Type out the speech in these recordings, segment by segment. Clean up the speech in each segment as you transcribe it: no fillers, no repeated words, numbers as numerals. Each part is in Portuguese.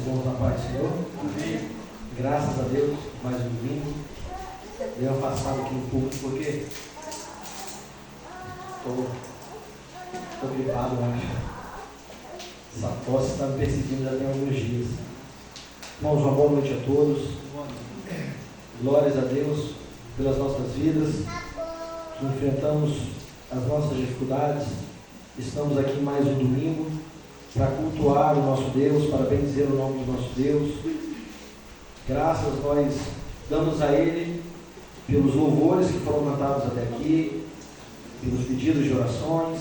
Irmãos, na paz do Senhor. Amém. Graças a Deus, mais um domingo. Eu afastado aqui um pouco porque estou gripado, eu acho. Essa tosse está me perseguindo já tem alguns dias. Irmãos, uma boa noite a todos. Glórias a Deus pelas nossas vidas, que enfrentamos as nossas dificuldades. Estamos aqui mais um domingo para cultuar o nosso Deus, para bendizer o nome do nosso Deus. Graças nós damos a Ele pelos louvores que foram cantados até aqui, pelos pedidos de orações,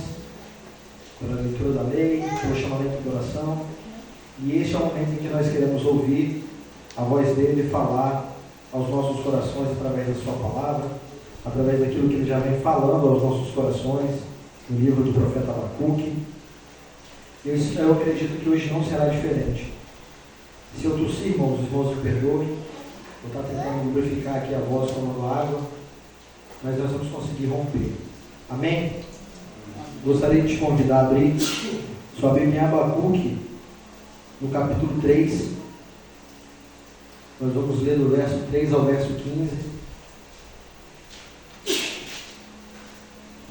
pela leitura da lei, pelo chamamento de oração. E este é o momento em que nós queremos ouvir a voz dele falar aos nossos corações através da sua palavra, através daquilo que ele já vem falando aos nossos corações no livro do profeta Abacuque. Eu acredito que hoje não será diferente. Se eu tossir, irmãos, os irmãos me perdoem. Vou estar tentando lubrificar aqui a voz tomando água, mas nós vamos conseguir romper. Amém? Gostaria de te convidar a abrir sua Bíblia em Abacuque, no capítulo 3. Nós vamos ler do verso 3 ao verso 15.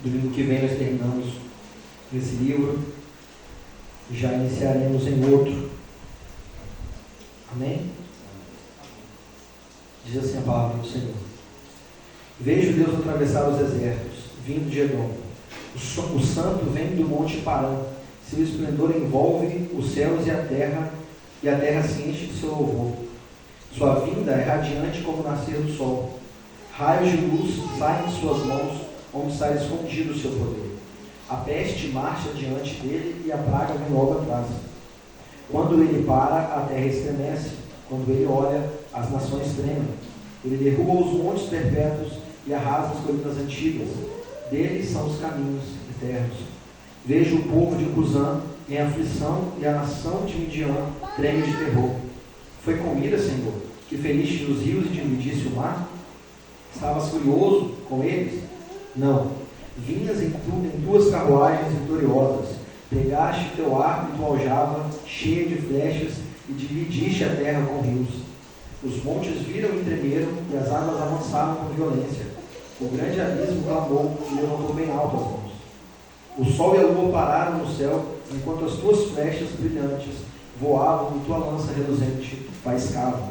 Domingo que vem nós terminamos esse livro e já iniciaremos em outro. Amém? Diz assim a palavra do Senhor: Vejo Deus atravessar os desertos, vindo de Edom. O santo vem do monte Parã. Seu esplendor envolve os céus e a terra se enche de seu louvor. Sua vinda é radiante como o nascer do sol. Raios de luz saem de suas mãos, onde sai escondido o seu poder. A peste marcha diante dele e a praga vem logo atrás. Quando ele para, a terra estremece. Quando ele olha, as nações tremem. Ele derruba os montes perpétuos e arrasa as colinas antigas. Deles são os caminhos eternos. Vejo o povo de Cusã em aflição e a nação de Midian treme de terror. Foi com ira, Senhor, que feriste os rios e dividiste o mar? Estavas furioso com eles? Não. Vinhas em tuas carruagens vitoriosas. Pegaste teu arco e tua aljava, cheia de flechas, e dividiste a terra com rios. Os montes viram e tremeram, e as águas avançaram com violência. O grande abismo clamou e levantou bem alto as mãos. O sol e a lua pararam no céu, enquanto as tuas flechas brilhantes voavam e tua lança reluzente faiscava.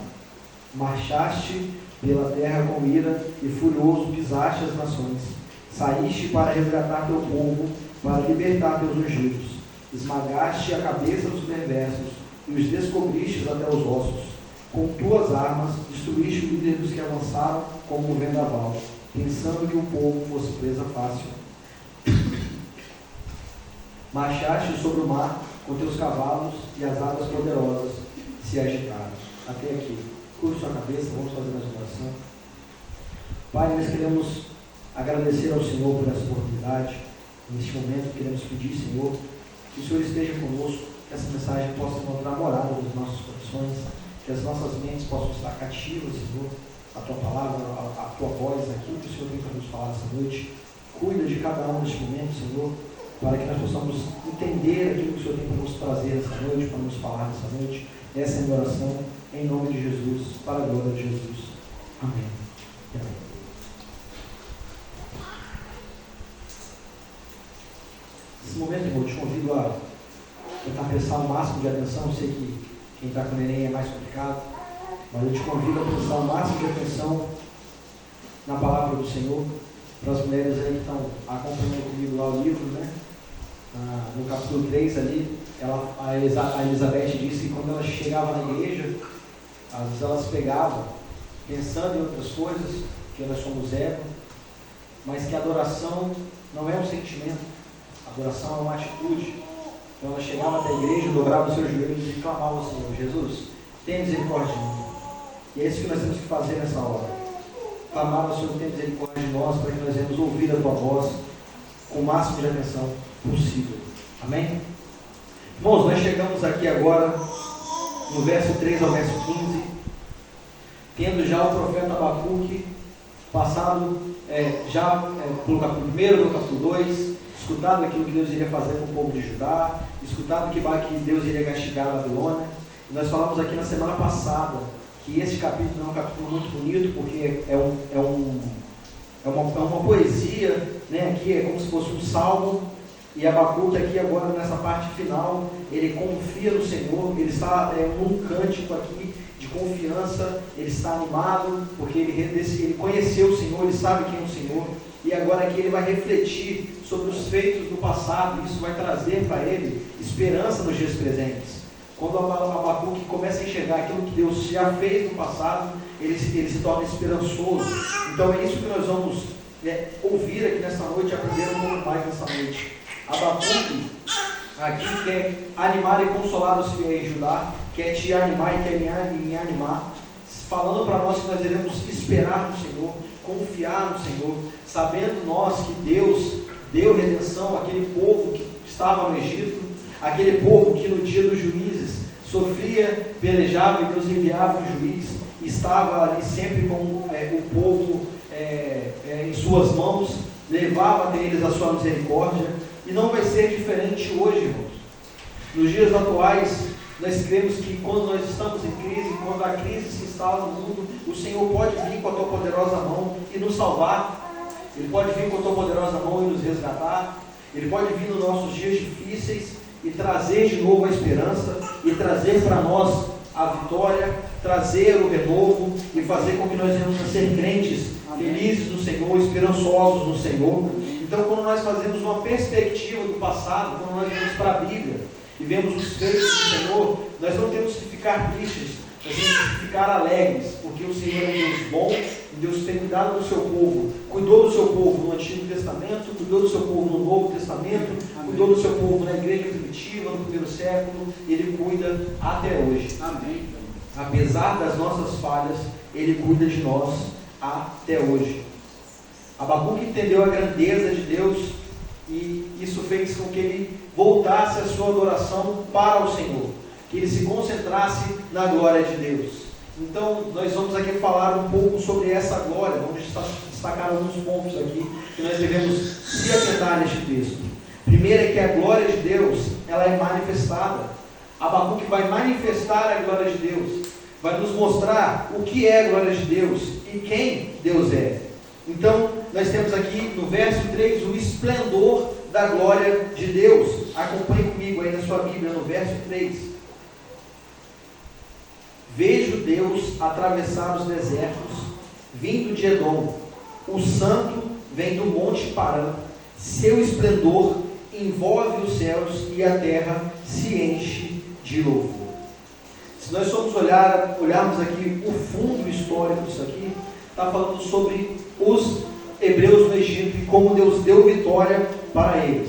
Marchaste pela terra com ira e furioso pisaste as nações. Saíste para resgatar teu povo, para libertar teus ungidos. Esmagaste a cabeça dos perversos e os descobriste até os ossos. Com tuas armas destruíste o líder dos que avançaram como um vendaval, pensando que o povo fosse presa fácil. Marchaste sobre o mar com teus cavalos e as águas poderosas se agitaram. Até aqui. Curva sua cabeça, vamos fazer mais uma oração. Pai, nós queremos agradecer ao Senhor por essa oportunidade. Neste momento queremos pedir, Senhor, que o Senhor esteja conosco, que essa mensagem possa encontrar morada nos nossos corações, que as nossas mentes possam estar cativas, Senhor, a Tua palavra, a Tua voz, aquilo que o Senhor tem para nos falar essa noite. Cuida de cada um neste momento, Senhor, para que nós possamos entender aquilo que o Senhor tem para nos trazer essa noite, para nos falar essa noite. Essa é a minha oração, em nome de Jesus, para a glória de Jesus. Amém. Amém. Nesse momento, irmão, eu te convido a tentar prestar o máximo de atenção. Eu sei que quem está com o neném é mais complicado, mas eu te convido a prestar o máximo de atenção na palavra do Senhor. Para as mulheres aí que estão acompanhando comigo lá o livro, né? No capítulo 3 ali, a Elizabeth disse que quando ela chegava na igreja, às vezes elas pegavam, pensando em outras coisas, que nós somos ego, mas que a adoração não é um sentimento, a adoração é uma atitude. Então ela chegava até a igreja, dobrava os seus joelhos e clamava ao Senhor: Jesus, tenha misericórdia de mim. E é isso que nós temos que fazer nessa hora. Clamar ao Senhor, tenha misericórdia de nós, para que nós venhamos ouvir a Tua voz com o máximo de atenção possível. Amém? Irmãos, nós chegamos aqui agora no verso 3 ao verso 15, tendo já o profeta Abacuque passado pelo capítulo 1, pelo capítulo 2, escutado aquilo que Deus iria fazer com o povo de Judá, escutado que Deus iria castigar a Babilônia, Nós falamos aqui na semana passada que esse capítulo é um capítulo muito bonito, porque é uma poesia, né? Aqui é como se fosse um salmo, e Abacuque aqui agora nessa parte final, ele confia no Senhor, ele está num cântico aqui de confiança, ele está animado, porque ele conheceu o Senhor, ele sabe quem é o Senhor, e agora aqui ele vai refletir sobre os feitos do passado, e isso vai trazer para ele esperança nos dias presentes. Quando Abacuque começa a enxergar aquilo que Deus já fez no passado, ele se torna esperançoso. Então é isso que nós vamos ouvir aqui nessa noite, aprender um pouco mais nessa noite. Abacuque aqui quer animar e consolar os fiéis de Judá, quer te animar e quer me animar, falando para nós que nós devemos esperar no Senhor, confiar no Senhor, sabendo nós que Deus deu redenção àquele povo que estava no Egito, aquele povo que no dia dos juízes sofria, pelejava, e Deus enviava um juiz, e estava ali sempre com o povo em suas mãos, levava até eles a sua misericórdia, e não vai ser diferente hoje, irmãos. Nos dias atuais, nós cremos que quando nós estamos em crise, quando a crise se instala no mundo, o Senhor pode vir com a tua poderosa mão e nos salvar, Ele pode vir com a tua poderosa mão e nos resgatar, Ele pode vir nos nossos dias difíceis e trazer de novo a esperança, e trazer para nós a vitória, trazer o renovo, e fazer com que nós venhamos a ser crentes, felizes no Senhor, esperançosos no Senhor. Então, quando nós fazemos uma perspectiva do passado, quando nós vamos para a Bíblia e vemos os feitos do Senhor, nós não temos que ficar tristes, nós temos que ficar alegres, porque o Senhor é um Deus bom, um Deus que tem cuidado do seu povo, cuidou do seu povo no Antigo Testamento, cuidou do seu povo no Novo Testamento, cuidou do seu povo na igreja primitiva, no primeiro século, Ele cuida até hoje. Amém. Apesar das nossas falhas, Ele cuida de nós até hoje. Abacuque entendeu a grandeza de Deus, e isso fez com que ele voltasse a sua adoração para o Senhor, que ele se concentrasse na glória de Deus. Então, nós vamos aqui falar um pouco sobre essa glória, vamos destacar alguns pontos aqui que nós devemos se atentar neste texto. Primeiro é que a glória de Deus, ela é manifestada. Abacuque vai manifestar a glória de Deus, vai nos mostrar o que é a glória de Deus e quem Deus é. Então, nós temos aqui no verso 3 o esplendor da glória de Deus. Acompanhe comigo aí na sua Bíblia, no verso 3. Vejo Deus atravessar os desertos, vindo de Edom. O santo vem do monte Parã. Seu esplendor envolve os céus e a terra se enche de louvor. Se nós formos olharmos aqui o fundo histórico disso aqui, está falando sobre os hebreus no Egito e como Deus deu vitória para eles.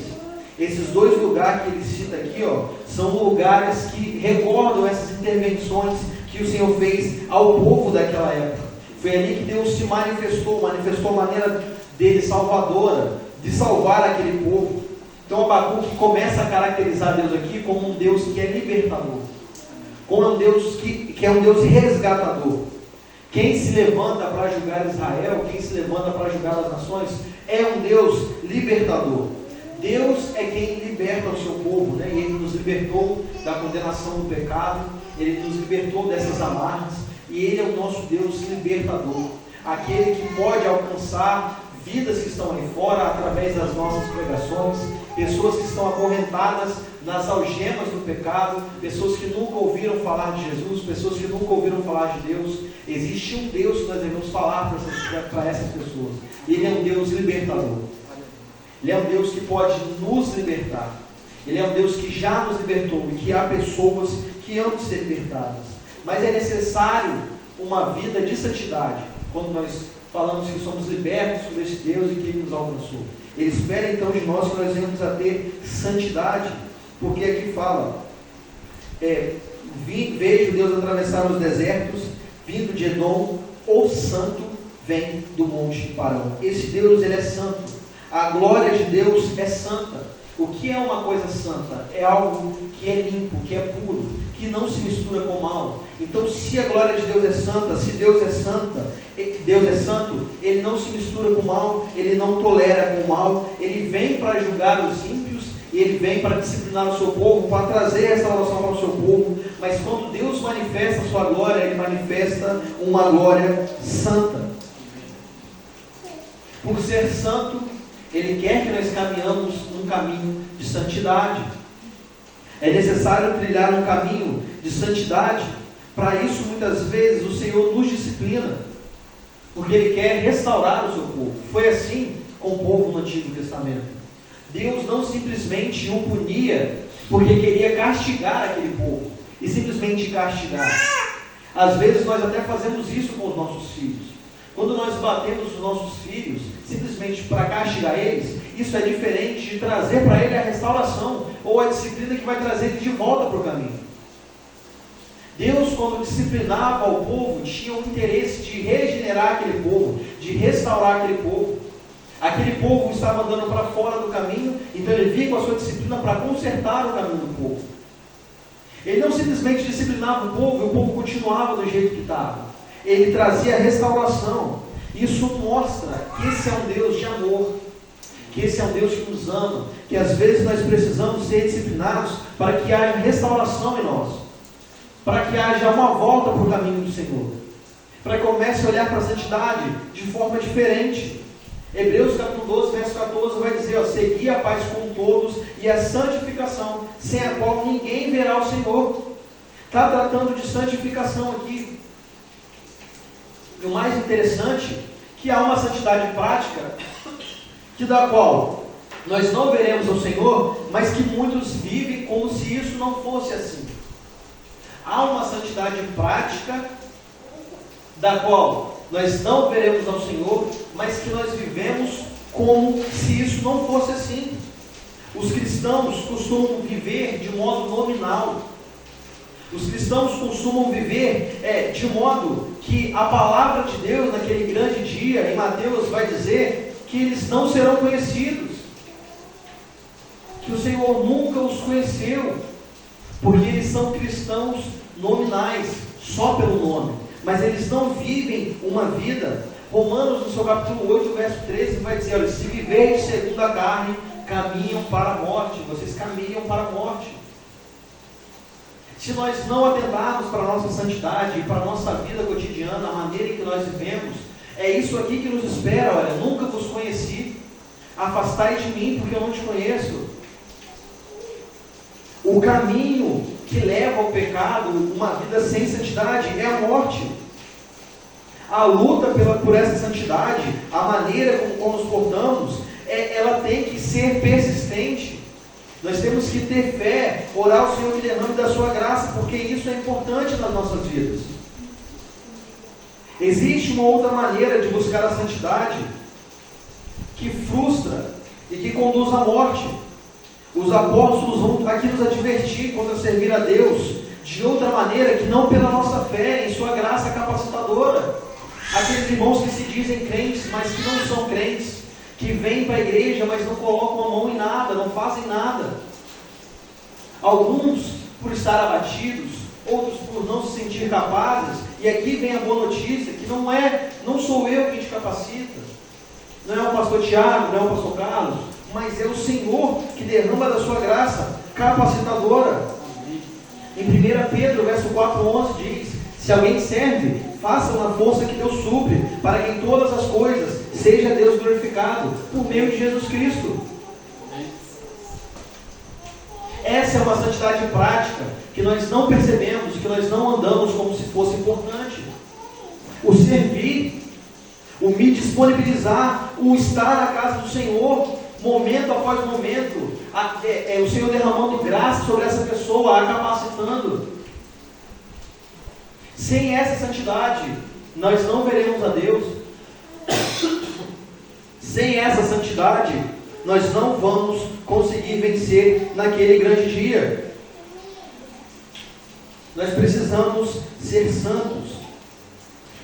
Esses dois lugares que ele cita aqui, são lugares que recordam essas intervenções que o Senhor fez ao povo daquela época. Foi ali que Deus se manifestou a maneira dele salvadora, de salvar aquele povo. Então Abacuque começa a caracterizar Deus aqui como um Deus que é libertador, como um Deus que é um Deus resgatador. Quem se levanta para julgar Israel, quem se levanta para julgar as nações, é um Deus libertador. Deus é quem liberta o seu povo, né? E Ele nos libertou da condenação do pecado, Ele nos libertou dessas amarras, e Ele é o nosso Deus libertador, aquele que pode alcançar vidas que estão aí fora através das nossas pregações, pessoas que estão acorrentadas nas algemas do pecado, pessoas que nunca ouviram falar de Jesus, pessoas que nunca ouviram falar de Deus. Existe um Deus que nós devemos falar para essas pessoas. Ele é um Deus libertador. Ele é um Deus que pode nos libertar. Ele é um Deus que já nos libertou e que há pessoas que amam ser libertadas. Mas é necessário uma vida de santidade. Quando nós falamos que somos libertos por esse Deus e que Ele nos alcançou, Ele espera então de nós que nós venhamos a ter santidade, porque aqui fala, vejo Deus atravessar os desertos, vindo de Edom, o santo vem do monte Parã. Esse Deus, Ele é santo, a glória de Deus é santa. O que é uma coisa santa? É algo que é limpo, que é puro, que não se mistura com o mal. Então, se a glória de Deus é santa, se Deus é santa, Deus é santo, Ele não se mistura com o mal, Ele não tolera com o mal, Ele vem para julgar os ímpios, e Ele vem para disciplinar o seu povo, para trazer a salvação para o seu povo, mas quando Deus manifesta a sua glória, Ele manifesta uma glória santa. Por ser santo, Ele quer que nós caminhamos num caminho de santidade. É necessário trilhar um caminho de santidade. Para isso, muitas vezes, o Senhor nos disciplina, porque Ele quer restaurar o seu povo. Foi assim com o povo no Antigo Testamento. Deus não simplesmente o punia porque queria castigar aquele povo, e simplesmente castigar. Às vezes nós até fazemos isso com os nossos filhos. Quando nós batemos os nossos filhos simplesmente para castigar eles, isso é diferente de trazer para ele a restauração ou a disciplina que vai trazer ele de volta para o caminho. Deus, quando disciplinava o povo, tinha o interesse de regenerar aquele povo, de restaurar aquele povo. Aquele povo estava andando para fora do caminho, então ele vinha com a sua disciplina para consertar o caminho do povo. Ele não simplesmente disciplinava o povo e o povo continuava do jeito que estava. Ele trazia restauração. Isso mostra que esse é um Deus de amor, que esse é um Deus que nos ama, que às vezes nós precisamos ser disciplinados para que haja restauração em nós, para que haja uma volta para o caminho do Senhor, para que comece a olhar para a santidade de forma diferente. Hebreus capítulo 12, verso 14 vai dizer, segui a paz com todos e a santificação, sem a qual ninguém verá o Senhor. Está tratando de santificação aqui. E o mais interessante, que há uma santidade prática, que da qual nós não veremos o Senhor, mas que muitos vivem como se isso não fosse assim. Há uma santidade prática, da qual nós não veremos ao Senhor, mas que nós vivemos como se isso não fosse assim. Os cristãos costumam viver de modo nominal. Os cristãos costumam viver de modo que a palavra de Deus, naquele grande dia, em Mateus, vai dizer que eles não serão conhecidos, que o Senhor nunca os conheceu, porque eles são cristãos nominais, só pelo nome, mas eles não vivem uma vida. Romanos, no seu capítulo 8, verso 13, vai dizer, olha, se viverem segundo a carne, caminham para a morte, vocês caminham para a morte. Se nós não atentarmos para a nossa santidade e para a nossa vida cotidiana, a maneira em que nós vivemos, é isso aqui que nos espera. Olha, nunca vos conheci, afastai de mim porque eu não te conheço. O caminho que leva ao pecado, uma vida sem santidade, é a morte. A luta por essa santidade, a maneira como nos portamos, ela tem que ser persistente. Nós temos que ter fé, orar ao Senhor que derrame da sua graça, porque isso é importante nas nossas vidas. Existe uma outra maneira de buscar a santidade que frustra e que conduz à morte. Os apóstolos vão aqui nos advertir quanto a servir a Deus de outra maneira que não pela nossa fé, em sua graça capacitadora. Aqueles irmãos que se dizem crentes, mas que não são crentes, que vêm para a igreja, mas não colocam a mão em nada, não fazem nada. Alguns por estar abatidos, outros por não se sentir capazes, e aqui vem a boa notícia, que não sou eu quem te capacita, não é o pastor Tiago, não é o pastor Carlos, mas é o Senhor que derrama da sua graça capacitadora. Em 1 Pedro, verso 4:11 diz, se alguém serve, faça na força que Deus supre, para que em todas as coisas seja Deus glorificado, por meio de Jesus Cristo. Essa é uma santidade prática, que nós não percebemos, que nós não andamos como se fosse importante. O servir, o me disponibilizar, o estar na casa do Senhor, momento após momento, o Senhor derramando graça sobre essa pessoa, a capacitando. Sem essa santidade, nós não veremos a Deus. Sem essa santidade, nós não vamos conseguir vencer naquele grande dia. Nós precisamos ser santos.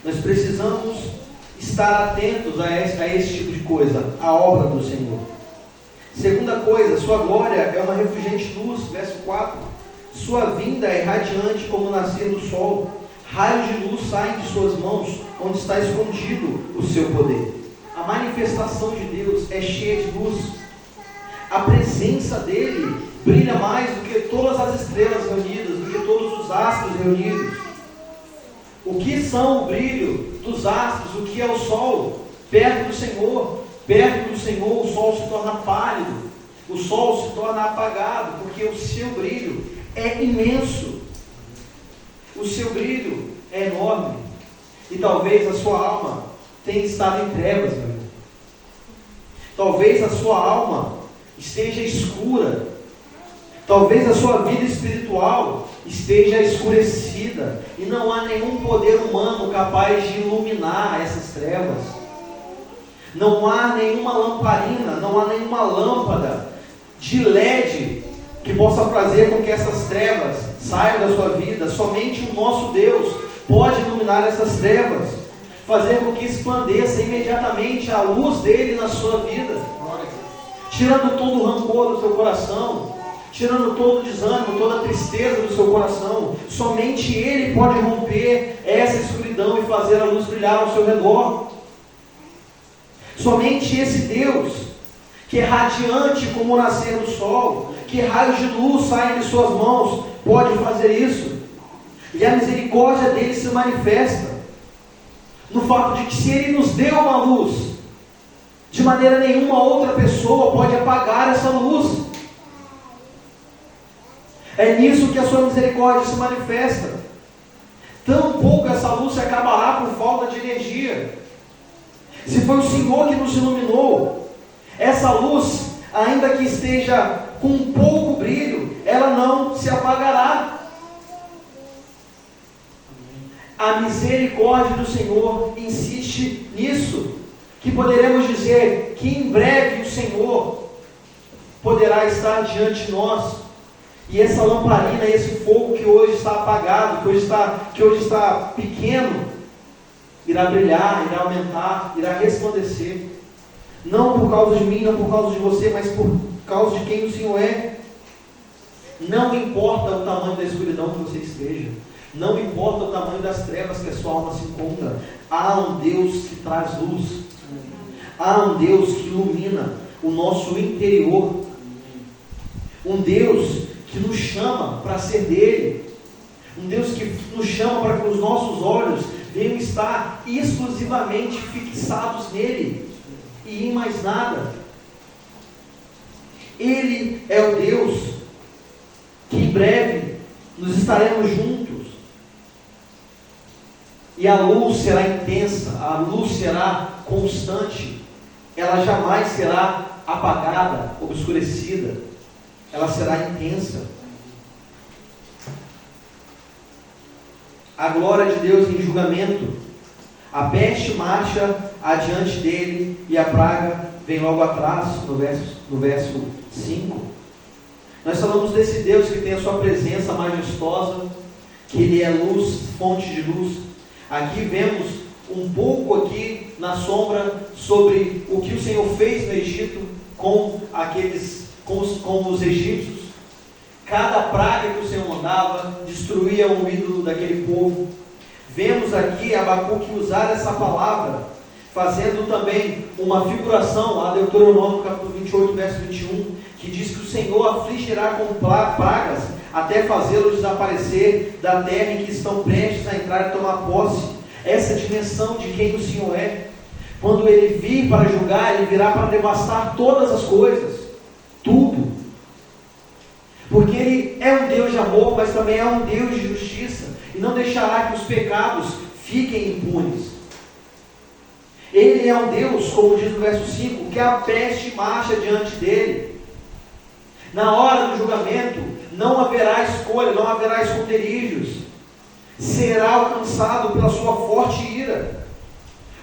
Nós precisamos estar atentos a esse tipo de coisa, a obra do Senhor. Segunda coisa, sua glória é uma refulgente luz, verso 4. Sua vinda é radiante como o nascer do sol. Raios de luz saem de suas mãos, onde está escondido o seu poder. A manifestação de Deus é cheia de luz. A presença dele brilha mais do que todas as estrelas reunidas, do que todos os dos astros reunidos. O que são o brilho dos astros? O que é o sol? Perto do Senhor. Perto do Senhor o sol se torna pálido. O sol se torna apagado, porque o seu brilho é imenso. O seu brilho é enorme. E talvez a sua alma tenha estado em trevas, meu irmão. Talvez a sua alma esteja escura. Talvez a sua vida espiritual esteja escurecida. E não há nenhum poder humano capaz de iluminar essas trevas. Não há nenhuma lamparina, não há nenhuma lâmpada de LED que possa fazer com que essas trevas saiam da sua vida. Somente o nosso Deus pode iluminar essas trevas, fazer com que esplandeça imediatamente a luz dele na sua vida, tirando todo o rancor do seu coração, tirando todo o desânimo, toda a tristeza do seu coração. Somente ele pode romper essa escuridão e fazer a luz brilhar ao seu redor. Somente esse Deus, que é radiante como o nascer do sol, que raios de luz saem de suas mãos, pode fazer isso. E a misericórdia dele se manifesta no fato de que, se ele nos deu uma luz, de maneira nenhuma outra pessoa pode apagar essa luz. É nisso que a sua misericórdia se manifesta. Tampouco essa luz se acabará por falta de energia. Se foi o Senhor que nos iluminou, essa luz, ainda que esteja com pouco brilho, ela não se apagará. A misericórdia do Senhor insiste nisso, que poderemos dizer que em breve o Senhor poderá estar diante de nós, e essa lamparina, esse fogo que hoje está apagado, que hoje está pequeno, irá brilhar, irá aumentar, irá resplandecer, não por causa de mim, não por causa de você, mas por causa de quem o Senhor é. Não importa o tamanho da escuridão que você esteja, não importa o tamanho das trevas que a sua alma se encontra, há um Deus que traz luz, há um Deus que ilumina o nosso interior, um Deus que nos chama para ser dele, um Deus que nos chama para que os nossos olhos venham estar exclusivamente fixados nele e em mais nada. Ele é o Deus que em breve nos estaremos juntos, e a luz será intensa, a luz será constante, ela jamais será apagada, obscurecida, ela será intensa. A glória de Deus em julgamento, a peste marcha adiante dele e a praga vem logo atrás, no verso 5. Nós falamos desse Deus que tem a sua presença majestosa, que ele é luz, fonte de luz. Aqui vemos um pouco aqui na sombra sobre o que o Senhor fez no Egito com os egípcios. Cada praga que o Senhor mandava destruía o ídolo daquele povo. Vemos aqui Abacuque usar essa palavra, fazendo também uma figuração a Deuteronômio capítulo 28, verso 21, que diz que o Senhor afligirá com pragas até fazê-los desaparecer da terra em que estão prestes a entrar e tomar posse. Essa dimensão de quem o Senhor é. Quando ele vir para julgar, ele virá para devastar todas as coisas, tudo. Porque ele é um Deus de amor, mas também é um Deus de justiça, e não deixará que os pecados fiquem impunes. Ele é um Deus, como diz no verso 5, que a peste marcha diante dele. Na hora do julgamento, não haverá escolha, não haverá esconderijos. Será alcançado pela sua forte ira.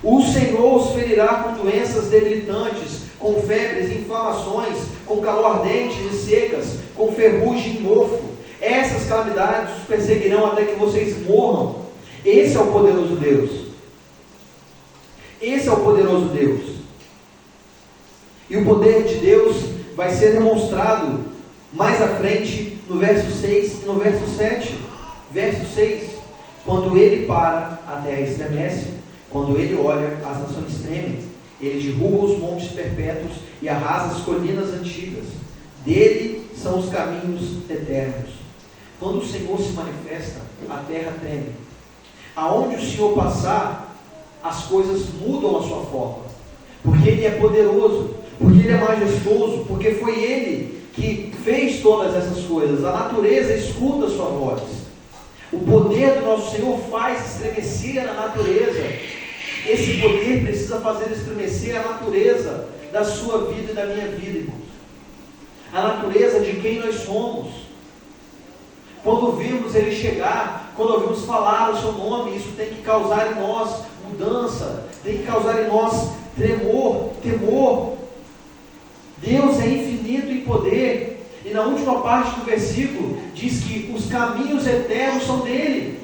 O Senhor os ferirá com doenças debilitantes, com febres, inflamações, com calor ardente e secas, com ferrugem e mofo. Essas calamidades os perseguirão até que vocês morram. Esse é o poderoso Deus. Esse é o poderoso Deus. E o poder de Deus vai ser demonstrado mais à frente, no verso 6 e no verso 7. Verso 6: quando ele para, a terra estremece; quando ele olha, as nações tremem. Ele derruba os montes perpétuos e arrasa as colinas antigas. Dele são os caminhos eternos. Quando o Senhor se manifesta, a terra treme. Aonde o Senhor passar, as coisas mudam a sua forma. Porque Ele é poderoso, porque Ele é majestoso, porque foi Ele que fez todas essas coisas. A natureza escuta a sua voz. O poder do nosso Senhor faz estremecer a natureza. Esse poder precisa fazer estremecer a natureza da sua vida e da minha vida, irmãos. A natureza de quem nós somos. Quando ouvimos Ele chegar, quando ouvimos falar o seu nome, isso tem que causar em nós mudança, tem que causar em nós tremor, temor. Deus é infinito em poder, e na última parte do versículo diz que os caminhos eternos são dele.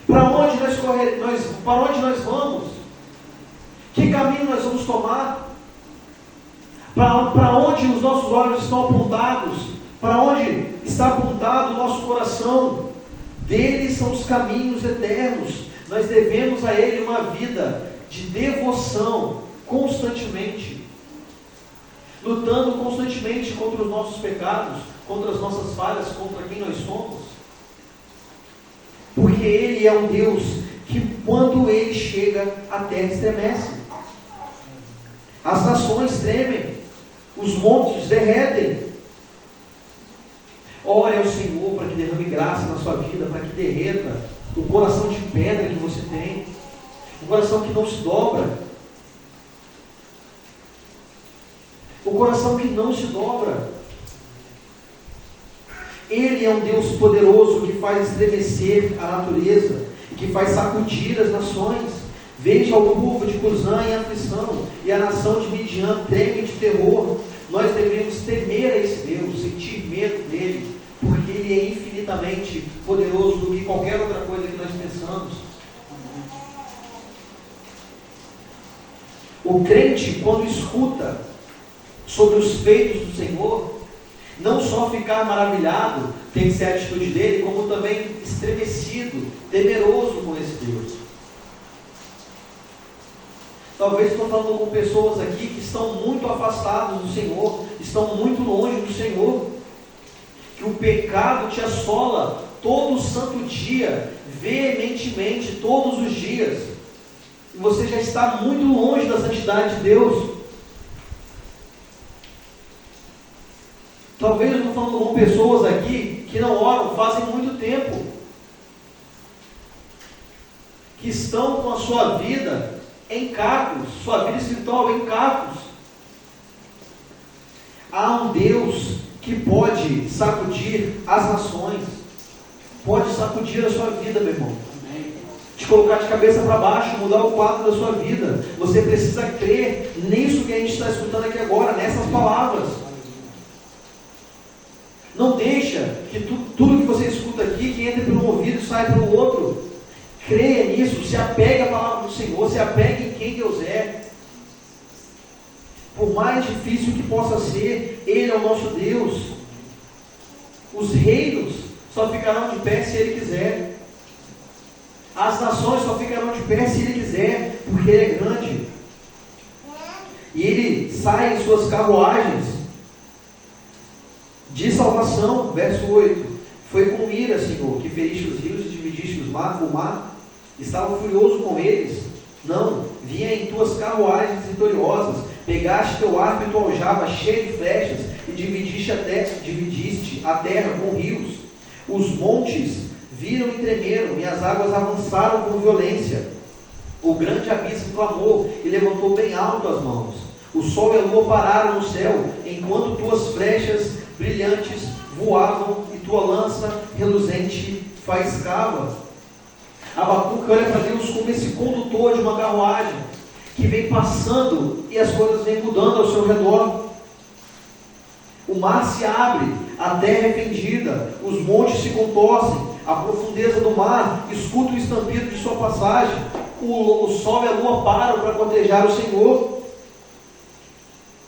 Para onde nós vamos? Que caminho nós vamos tomar? Para onde os nossos olhos estão apontados? Para onde está apontado o nosso coração? Dele são os caminhos eternos. Nós devemos a Ele uma vida de devoção constantemente, lutando constantemente contra os nossos pecados, contra as nossas falhas, contra quem nós somos. Porque Ele é um Deus que, quando Ele chega, a terra estremece. As nações tremem, os montes derretem. Ore ao Senhor para que derrame graça na sua vida, para que derreta o coração de pedra que você tem, o coração que não se dobra, o coração que não se dobra. Ele é um Deus poderoso que faz estremecer a natureza, que faz sacudir as nações. Veja o povo de Cusã em aflição, e a nação de Midian treme de terror. Nós devemos temer a esse Deus, sentir medo dele, porque Ele é infinitamente poderoso do que qualquer outra coisa que nós pensamos. O crente, quando escuta sobre os feitos do Senhor, não só ficar maravilhado, tem que ser a atitude dele, como também estremecido, temeroso com esse Deus. Talvez estou falando com pessoas aqui que estão muito afastadas do Senhor, estão muito longe do Senhor, que o pecado te assola todo santo dia, veementemente, todos os dias, e você já está muito longe da santidade de Deus. Talvez eu estou falando com pessoas aqui que não oram fazem muito tempo, que estão com a sua vida em cacos, sua vida espiritual em cacos. Há um Deus que pode sacudir as nações, pode sacudir a sua vida, meu irmão, te colocar de cabeça para baixo, mudar o quadro da sua vida. Você precisa crer nisso que a gente está escutando aqui agora, nessas palavras. Não deixa que tudo que você escuta aqui, que entra pelo ouvido e sai pelo outro. Creia nisso, se apegue à palavra do Senhor, se apegue em quem Deus é. Por mais difícil que possa ser, Ele é o nosso Deus. Os reinos só ficarão de pé se Ele quiser. As nações só ficarão de pé se Ele quiser, porque Ele é grande. E Ele sai em suas carruagens de salvação. Verso 8: foi com ira, Senhor, que feriste os rios e dividiste o mar. Estava furioso com eles? Não, vinha em tuas carruagens vitoriosas. Pegaste teu arco e tua aljava cheia de flechas, e dividiste a terra com rios. Os montes viram e tremeram, e as águas avançaram com violência. O grande abismo clamou e levantou bem alto as mãos. O sol e a lua pararam no céu, enquanto tuas flechas brilhantes voavam e tua lança reluzente faiscava. Abacuque olha para Deus como esse condutor de uma carruagem que vem passando e as coisas vêm mudando ao seu redor. O mar se abre, a terra é fendida, os montes se contorcem, a profundeza do mar escuta o estampido de sua passagem. O sol e a lua param para cotejar o Senhor.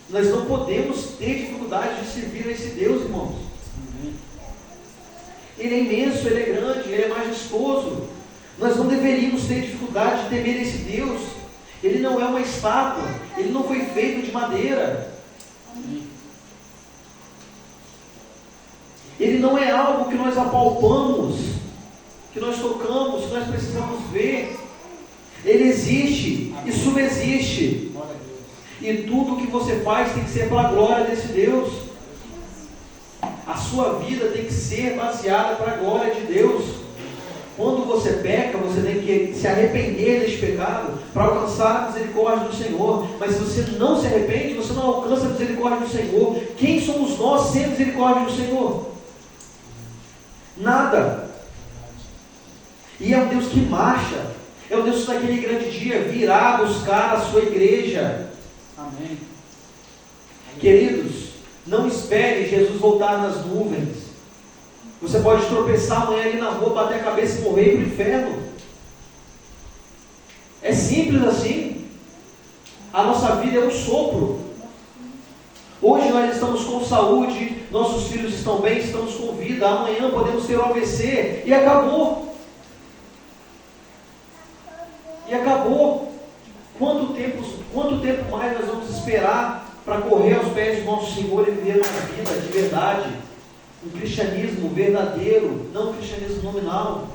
Nós não podemos ter dificuldade de servir a esse Deus, irmãos. Ele é imenso, Ele é grande, Ele é majestoso. Nós não deveríamos ter dificuldade de temer esse Deus. Ele não é uma estátua, Ele não foi feito de madeira. Ele não é algo que nós apalpamos, que nós tocamos, que nós precisamos ver. Ele existe e subsiste. E tudo que você faz tem que ser para a glória desse Deus. A sua vida tem que ser baseada para a glória de Deus. Quando você peca, você tem que se arrepender deste pecado para alcançar a misericórdia do Senhor. Mas se você não se arrepende, você não alcança a misericórdia do Senhor. Quem somos nós sem a misericórdia do Senhor? Nada. E é um Deus que marcha. É um Deus que naquele grande dia virá buscar a sua igreja. Amém. Queridos, não espere Jesus voltar nas nuvens. Você pode tropeçar amanhã ali na rua, bater a cabeça e morrer para o inferno. É simples assim. A nossa vida é um sopro. Hoje nós estamos com saúde, nossos filhos estão bem, estamos com vida. Amanhã podemos ter um AVC e acabou. E acabou. Quanto tempo mais nós vamos esperar para correr aos pés do nosso Senhor e viver uma vida de verdade? Um cristianismo verdadeiro, não um cristianismo nominal.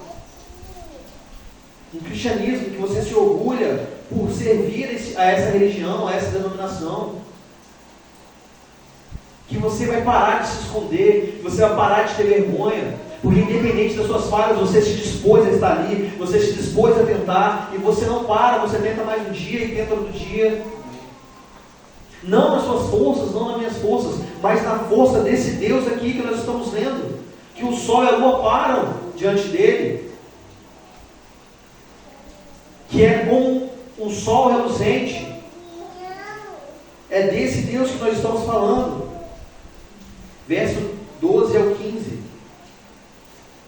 Um cristianismo que você se orgulha por servir a essa religião, a essa denominação. Que você vai parar de se esconder, que você vai parar de ter vergonha, porque independente das suas falhas, você se dispôs a estar ali, você se dispôs a tentar, e você não para, você tenta mais um dia e tenta outro dia. Não nas suas forças, não nas minhas forças, mas na força desse Deus aqui que nós estamos lendo, que o sol e a lua param diante dele, que é como um sol reluzente. É desse Deus que nós estamos falando. Verso 12 ao 15.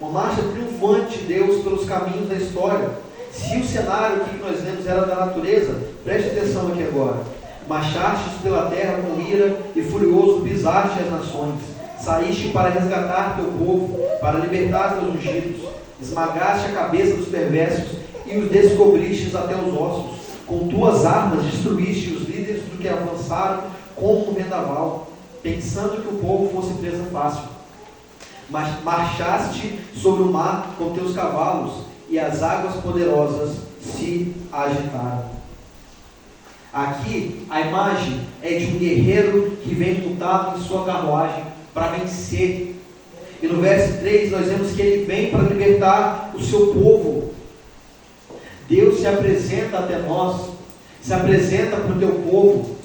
Uma marcha triunfante de Deus pelos caminhos da história. Se o cenário que nós lemos era da natureza, preste atenção aqui agora. Marchastes pela terra com ira e furioso pisaste as nações. Saíste para resgatar teu povo, para libertar teus ungidos. Esmagaste a cabeça dos perversos e os descobristes até os ossos. Com tuas armas destruíste os líderes do que avançaram como um vendaval, pensando que o povo fosse presa fácil. Mas marchaste sobre o mar com teus cavalos, e as águas poderosas se agitaram. Aqui a imagem é de um guerreiro que vem montado em sua carruagem para vencer. E no verso 3 nós vemos que ele vem para libertar o seu povo. Deus se apresenta até nós, se apresenta para o teu povo,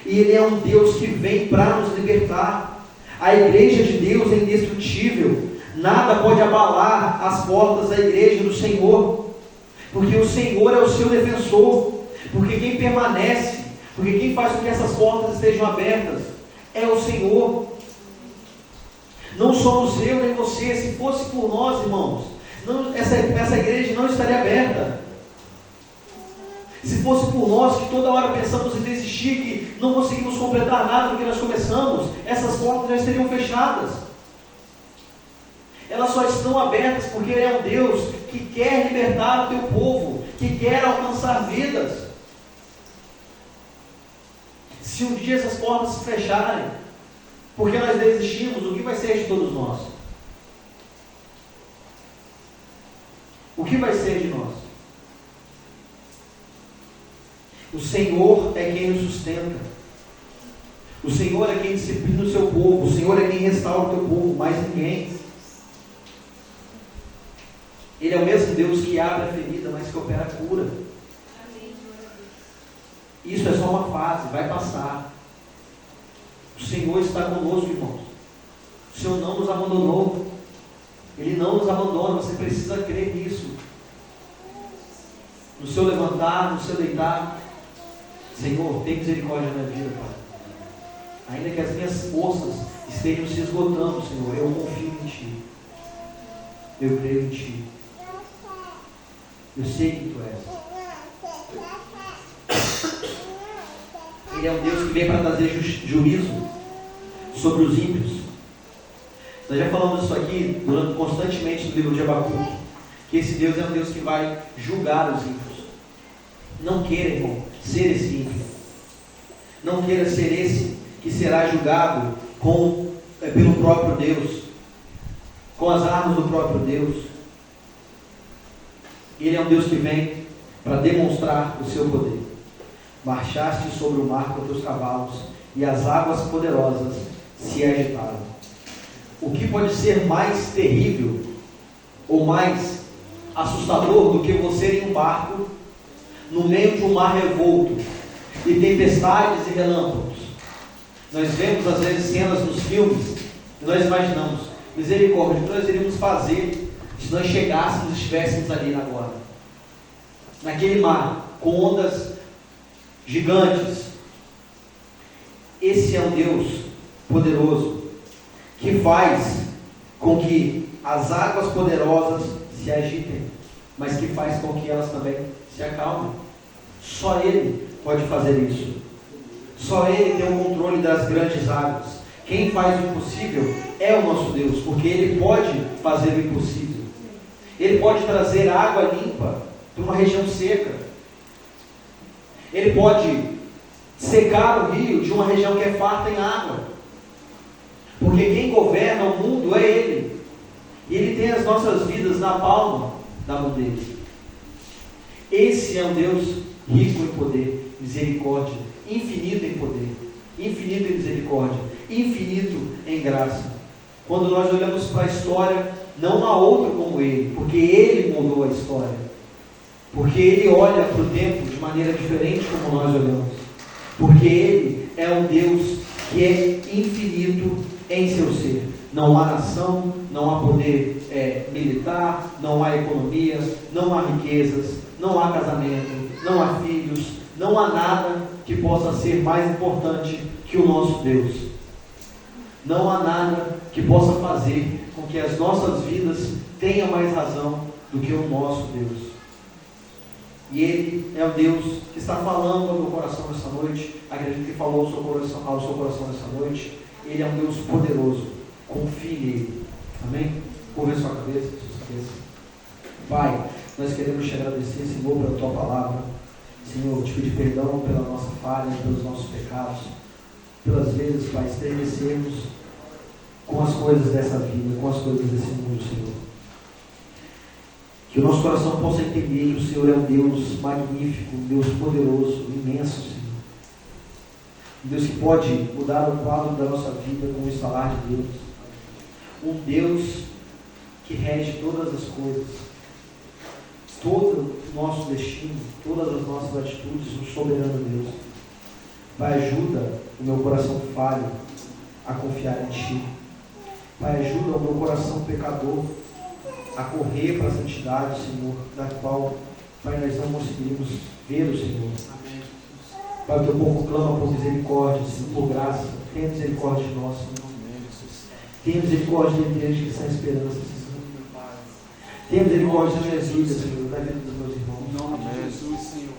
e Ele é um Deus que vem para nos libertar. A igreja de Deus é indestrutível, nada pode abalar as portas da igreja do Senhor, porque o Senhor é o seu defensor, porque quem permanece, porque quem faz com que essas portas estejam abertas é o Senhor. Não somos eu nem você. Se fosse por nós, irmãos, essa igreja não estaria aberta. Se fosse por nós, que toda hora pensamos em desistir, que não conseguimos completar nada do que nós começamos, essas portas já estariam fechadas. Elas só estão abertas porque Ele é um Deus que quer libertar o teu povo, que quer alcançar vidas. Se um dia essas portas se fecharem, porque nós desistimos, o que vai ser de todos nós? O que vai ser de nós? O Senhor é quem nos sustenta. O Senhor é quem disciplina o seu povo. O Senhor é quem restaura o teu povo, mais ninguém. Ele é o mesmo Deus que abre a ferida, mas que opera a cura. Isso é só uma fase, vai passar. O Senhor está conosco, irmãos. O Senhor não nos abandonou. Ele não nos abandona, você precisa crer nisso. No seu levantar, no seu deitar. Senhor, tem misericórdia na minha vida, Pai. Ainda que as minhas forças estejam se esgotando, Senhor, eu confio em Ti. Eu creio em Ti. Eu sei que Tu és. Ele é um Deus que vem para trazer juízo sobre os ímpios. Nós já falamos isso aqui constantemente no livro de Abacuque, que esse Deus é um Deus que vai julgar os ímpios. Não queira, irmão, ser esse ímpio. Não queira ser esse que será julgado pelo próprio Deus. com as armas do próprio Deus. Ele é um Deus que vem para demonstrar o seu poder. Marchaste sobre o mar com teus cavalos, e as águas poderosas se agitaram. O que pode ser mais terrível ou mais assustador do que você em um barco no meio de um mar revolto e tempestades e relâmpagos? Nós vemos às vezes cenas nos filmes e nós imaginamos, misericórdia, o que nós iríamos fazer se nós chegássemos e estivéssemos ali agora, naquele mar, com ondas gigantes. Esse é um Deus poderoso, que faz com que as águas poderosas se agitem, mas que faz com que elas também se acalmem. Só Ele pode fazer isso. Só Ele tem o controle das grandes águas. Quem faz o impossível é o nosso Deus, porque Ele pode fazer o impossível. Ele pode trazer água limpa para uma região seca. Ele pode secar o rio de uma região que é farta em água. Porque quem governa o mundo é Ele. E Ele tem as nossas vidas na palma da mão dele. Esse é um Deus rico em poder, misericórdia, infinito em poder, infinito em misericórdia, infinito em graça. Quando nós olhamos para a história, não há outro como Ele, porque Ele mudou a história. Porque Ele olha para o tempo de maneira diferente como nós olhamos. Porque Ele é um Deus que é infinito em seu ser. Não há nação, não há poder militar, não há economia, não há riquezas, não há casamento, não há filhos, não há nada que possa ser mais importante que o nosso Deus. Não há nada que possa fazer com que as nossas vidas tenham mais razão do que o nosso Deus. E Ele é o Deus que está falando ao meu coração nessa noite. Acredito que falou ao seu coração nessa noite. Ele é um Deus poderoso. Confie nele. Amém? Curva sua cabeça, sua cabeça. Pai, nós queremos te agradecer, Senhor, pela tua palavra. Senhor, te pedir perdão pela nossa falha, pelos nossos pecados, pelas vezes, Pai, estremecermos com as coisas dessa vida, com as coisas desse mundo, Senhor. Que o nosso coração possa entender que o Senhor é um Deus magnífico, um Deus poderoso, imenso, Senhor. Um Deus que pode mudar o quadro da nossa vida com o estalar de Deus. Um Deus que rege todas as coisas, todo o nosso destino, todas as nossas atitudes, um soberano Deus. Pai, ajuda o meu coração falho a confiar em Ti. Pai, ajuda o meu coração pecador a correr para a santidade, Senhor, da qual, Pai, nós não conseguimos ver o Senhor. Amém. Pai, o Teu povo clama por misericórdia, Senhor, por graça. Tenha misericórdia de nós, Senhor. Tenha misericórdia daqueles que sem esperança, Senhor. Tenha misericórdia da minha vida, Senhor, da vida dos meus irmãos. Em nome de Jesus, Senhor.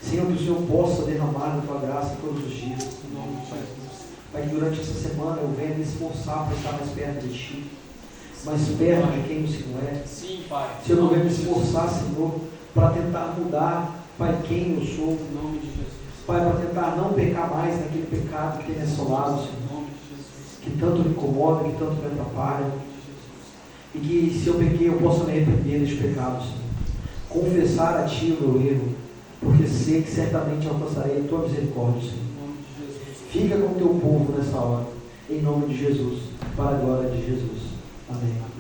Senhor, que o Senhor possa derramar a Tua graça todos os dias. Em nome de Jesus. Pai, que durante essa semana eu venha me esforçar para estar mais perto de Ti, mais perto de quem o Senhor é. Sim, Pai. Se eu não venho me esforçar, Senhor, para tentar mudar, Pai, quem eu sou. Em nome de Jesus. Pai, para tentar não pecar mais naquele pecado que tem me assolado, Senhor. Em nome de Jesus. Que tanto me incomoda, que tanto me atrapalha. E que se eu pequei, eu possa me arrepender deste pecado, Senhor. Confessar a Ti o meu erro, porque sei que certamente alcançarei a Tua misericórdia, Senhor. Em nome de Jesus. Fica com o Teu povo nessa hora, em nome de Jesus, para a glória de Jesus. Amém.